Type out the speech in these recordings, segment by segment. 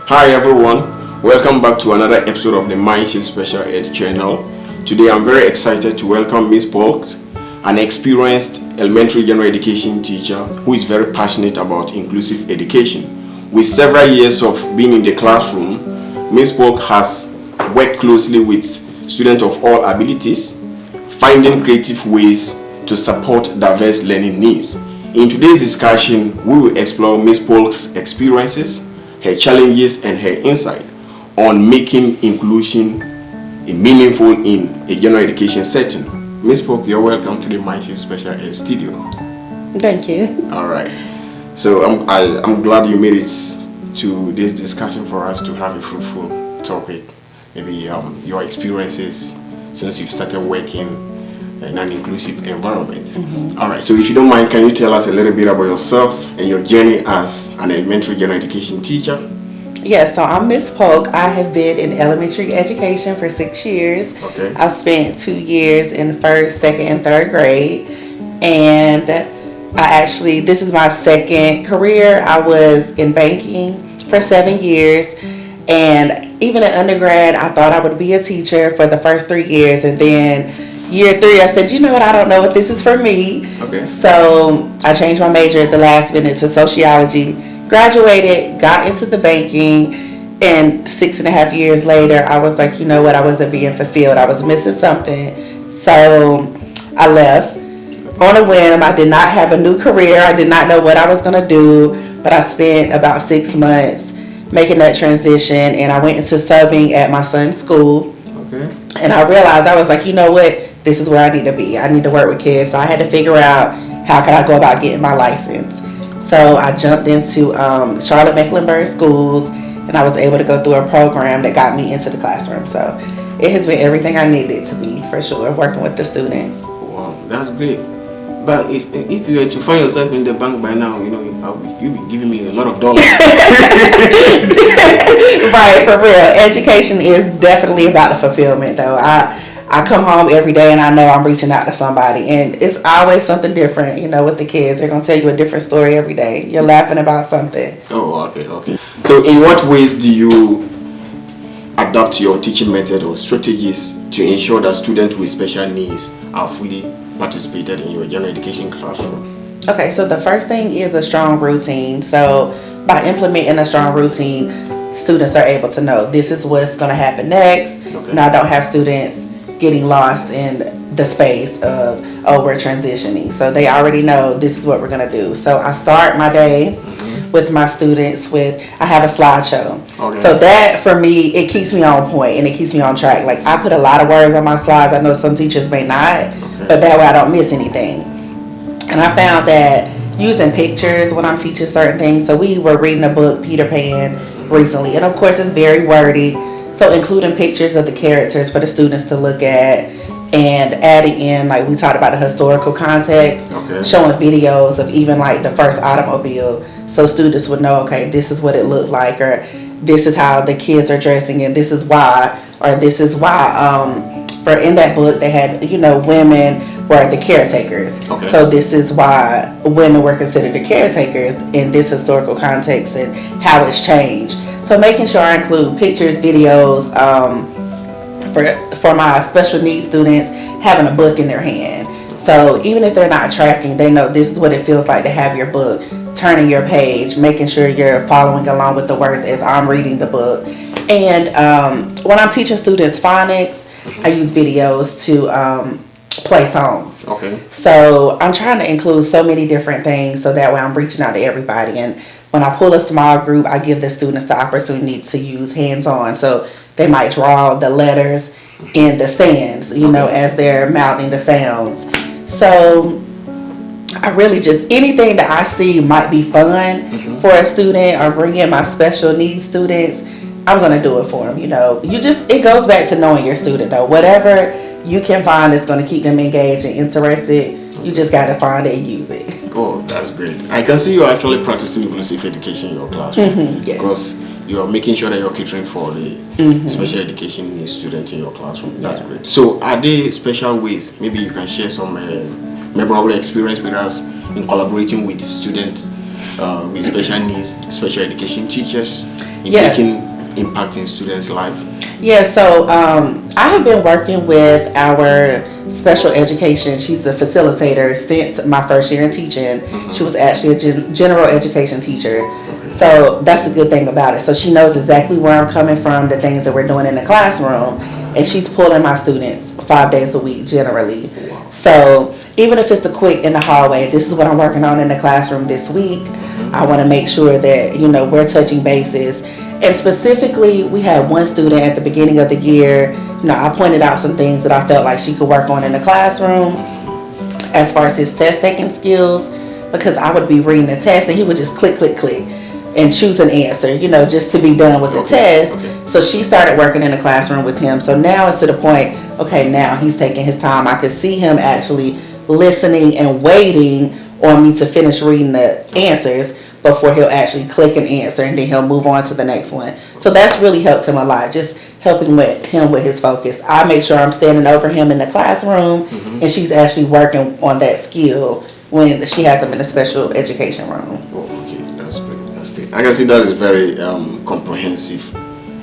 Hi everyone, welcome back to another episode of the Mindshift Special Ed channel. Today I'm very excited to welcome Miss Polk, an experienced elementary general education teacher who is very passionate about inclusive education. With several years of being in the classroom, Miss Polk has worked closely with students of all abilities, finding creative ways to support diverse learning needs. In today's discussion, we will explore Miss Polk's experiences, her challenges, and her insight on making inclusion meaningful in a general education setting. Miss Polk, you're welcome to the Mindshift Special Ed studio. Thank you. All right. So I'm glad you made it to this discussion for us to have a fruitful topic. Maybe your experiences since you've started working in an inclusive environment. Mm-hmm. All right, so if you don't mind, can you tell us a little bit about yourself and your journey as an elementary general education teacher? Yes, so I'm Miss Polk. I have been in elementary education for 6 years. Okay. I've spent 2 years in first, second, and third grade. And this is my second career. I was in banking for 7 years. And even in undergrad, I thought I would be a teacher for the first 3 years. And then year 3, I said, you know what, I don't know what this is for me. Okay. So I changed my major at the last minute to sociology, graduated, got into the banking, and 6.5 years later, I was like, you know what, I wasn't being fulfilled. I was missing something. So I left on a whim. I did not have a new career. I did not know what I was going to do, but I spent about 6 months making that transition, and I went into subbing at my son's school. Okay. And I realized, I was like, you know what, this is where I need to be. I need to work with kids. So I had to figure out how could I go about getting my license. So I jumped into Charlotte Mecklenburg schools, and I was able to go through a program that got me into the classroom. So it has been everything I needed it to be, for sure, working with the students. Wow, that's great. But if you were to find yourself in the bank by now, you'll be giving me a lot of dollars. Right, for real. Education is definitely about the fulfillment, though. I come home every day and I know I'm reaching out to somebody, and it's always something different, with the kids. They're going to tell you a different story every day. You're laughing about something. Oh, okay. So in what ways do you adapt your teaching method or strategies to ensure that students with special needs are fully participated in your general education classroom? Okay, so the first thing is a strong routine. So by implementing a strong routine, students are able to know this is what's going to happen next. Okay. And I don't have students getting lost in the space of, we're transitioning. So they already know this is what we're going to do. So I start my day with my students I have a slideshow. Okay. So that, for me, it keeps me on point and it keeps me on track. Like, I put a lot of words on my slides. I know some teachers may not, but that way I don't miss anything. And I found that using pictures when I'm teaching certain things, so we were reading a book, Peter Pan, recently, and of course it's very wordy, so including pictures of the characters for the students to look at, and adding in, like we talked about, the historical context, showing videos of even like the first automobile, so students would know, okay, this is what it looked like, or this is how the kids are dressing, and this is why, or this is why. For in that book they had, women were the caretakers. Okay. So this is why women were considered the caretakers in this historical context and how it's changed. So making sure I include pictures, videos, for my special needs students, having a book in their hand. So even if they're not tracking, they know this is what it feels like to have your book, turning your page, making sure you're following along with the words as I'm reading the book. And when I'm teaching students phonics, I use videos to play songs. Okay. So I'm trying to include so many different things so that way I'm reaching out to everybody. And when I pull a small group, I give the students the opportunity to use hands-on. So they might draw the letters in the stands, as they're mouthing the sounds. So I really just, anything that I see might be fun for a student or bring in my special needs students, I'm going to do it for them. It goes back to knowing your student, though. Whatever you can find that's going to keep them engaged and interested, you just got to find it and use it. Oh, that's great. I can see you're actually practicing inclusive education in your classroom. Yes. Because you're making sure that you're catering for the special education needs students in your classroom. That's great. So are there special ways, maybe you can share some memorable experience with us in collaborating with students with special needs, special education teachers? in Yes. making impact in students' life? Yeah, so I have been working with our special education. She's the facilitator since my first year in teaching. She was actually a general education teacher. So that's the good thing about it. So she knows exactly where I'm coming from, the things that we're doing in the classroom, and she's pulling my students 5 days a week generally. So even if it's a quick in the hallway, this is what I'm working on in the classroom this week. I want to make sure that, you know, we're touching bases. And specifically, we had one student at the beginning of the year, you know, I pointed out some things that I felt like she could work on in the classroom as far as his test taking skills, because I would be reading the test and he would just click, click, click and choose an answer, you know, just to be done with the test. So she started working in the classroom with him. So now it's to the point, okay, now he's taking his time. I could see him actually listening and waiting on me to finish reading the answers before he'll actually click an answer, and then he'll move on to the next one. So that's really helped him a lot, just helping with him with his focus. I make sure I'm standing over him in the classroom, and she's actually working on that skill when she has him in a special education room. Oh, okay, that's great. That's great. I can see that is very comprehensive,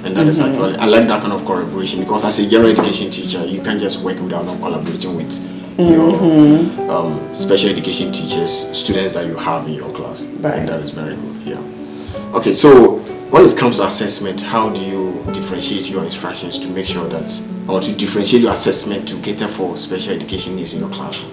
and that is actually, I like that kind of collaboration, because as a general education teacher, you can't just work without not collaborating with your special education teachers, students that you have in your class. Right. And that is very good. Yeah. Okay, so when it comes to assessment, how do you differentiate your instructions to make sure that, or to differentiate your assessment to cater for special education needs in your classroom?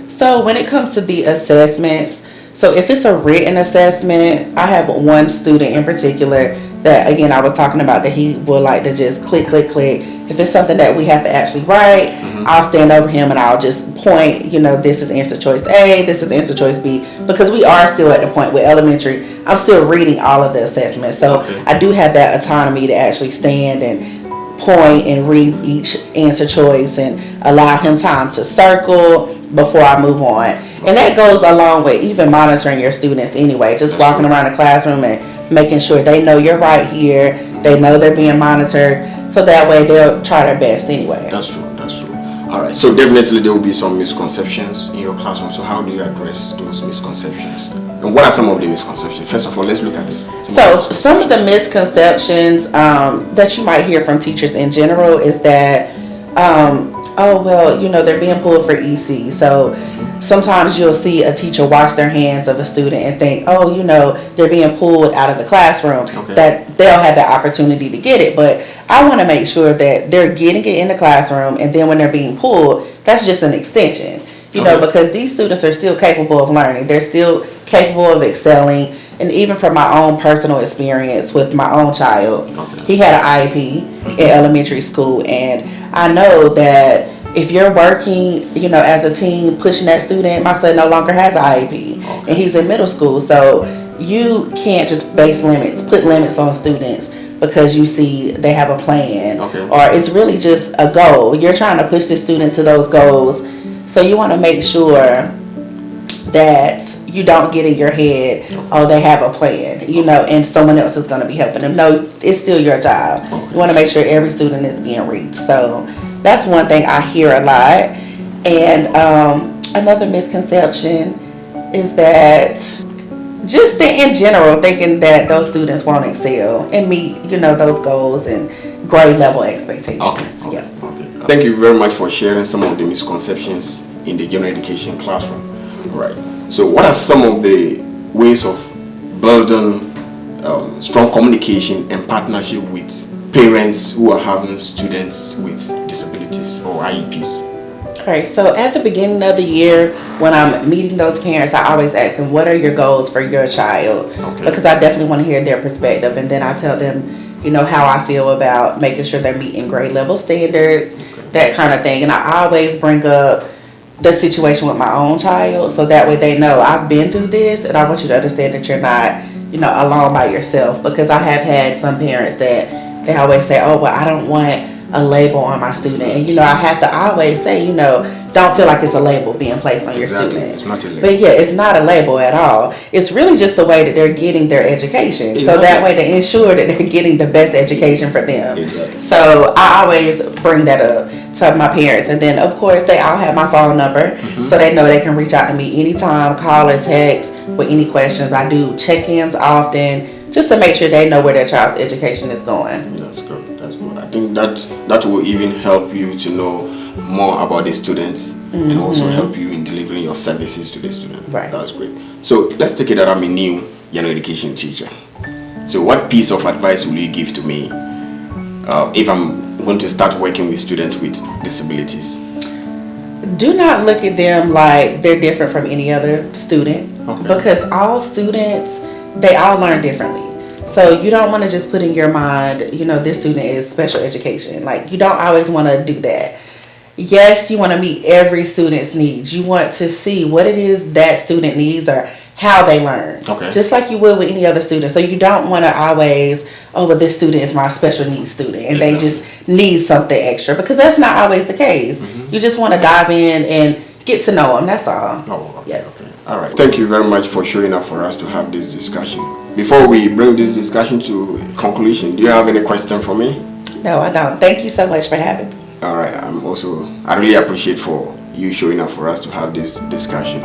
So when it comes to the assessments, so if it's a written assessment, I have one student in particular that, again, I was talking about, that he would like to just click, click, click. If it's something that we have to actually write, I'll stand over him and I'll just point, you know, this is answer choice A, this is answer choice B, because we are still at the point with elementary, I'm still reading all of the assessments. So I do have that autonomy to actually stand and point and read each answer choice and allow him time to circle before I move on. And that goes along with even monitoring your students anyway, just walking around the classroom and making sure they know you're right here, they know they're being monitored, so that way they'll try their best anyway. That's true, that's true. All right, so definitely there will be some misconceptions in your classroom. So how do you address those misconceptions? And what are some of the misconceptions? First of all, let's look at this. So some of the misconceptions that you might hear from teachers in general is that, oh, well, you know, they're being pulled for EC. So sometimes you'll see a teacher wash their hands of a student and think, oh, you know, they're being pulled out of the classroom, that they'll have the opportunity to get it. But I want to make sure that they're getting it in the classroom, and then when they're being pulled, that's just an extension, you know, because these students are still capable of learning. They're still capable of excelling. And even from my own personal experience with my own child, he had an IEP in elementary school, and I know that if you're working, you know, as a team pushing that student, my son no longer has an IEP, and he's in middle school, so you can't just put limits on students because you see they have a plan, or it's really just a goal. You're trying to push the student to those goals, so you want to make sure that you don't get in your head, oh, they have a plan, you know, and someone else is going to be helping them. No, it's still your job. You want to make sure every student is being reached. So that's one thing I hear a lot. And another misconception is that just in general, thinking that those students won't excel and meet, you know, those goals and grade level expectations. Okay. Thank you very much for sharing some of the misconceptions in the general education classroom. Right. So what are some of the ways of building strong communication and partnership with parents who are having students with disabilities or IEPs? All right, so at the beginning of the year, when I'm meeting those parents, I always ask them, what are your goals for your child? Because I definitely want to hear their perspective, and then I tell them, you know, how I feel about making sure they're meeting grade level standards, that kind of thing. And I always bring up the situation with my own child, so that way they know I've been through this, and I want you to understand that you're not, you know, alone by yourself. Because I have had some parents that they always say, oh, well, I don't want a label on my student, and you know, I have to always say, you know, don't feel like it's a label being placed on your student. It's not a label. But yeah, it's not a label at all. It's really just the way that they're getting their education. So that way they ensure that they're getting the best education for them. So I always bring that up to my parents, and then of course they all have my phone number, so they know they can reach out to me anytime, call or text with any questions. I do check-ins often just to make sure they know where their child's education is going. That's good. That's good. I think that will even help you to know more about the students and also help you in delivering your services to the student. Right. That's great. So let's take it that I'm a new general education teacher. So what piece of advice will you give to me if I'm going to start working with students with disabilities? Do not look at them like they're different from any other student, because all students, they all learn differently. So you don't want to just put in your mind, this student is special education. Like, you don't always want to do that. Yes, you want to meet every student's needs. You want to see what it is that student needs or how they learn. Okay. Just like you would with any other student. So you don't want to always, well, this student is my special needs student and they just need something extra, because that's not always the case. You just want to dive in and get to know them. That's all. Oh, okay. Yeah. Okay. All right. Thank you very much for showing up for us to have this discussion. Before we bring this discussion to conclusion, do you have any question for me? No, I don't. Thank you so much for having me. All right. I really appreciate for you showing up for us to have this discussion.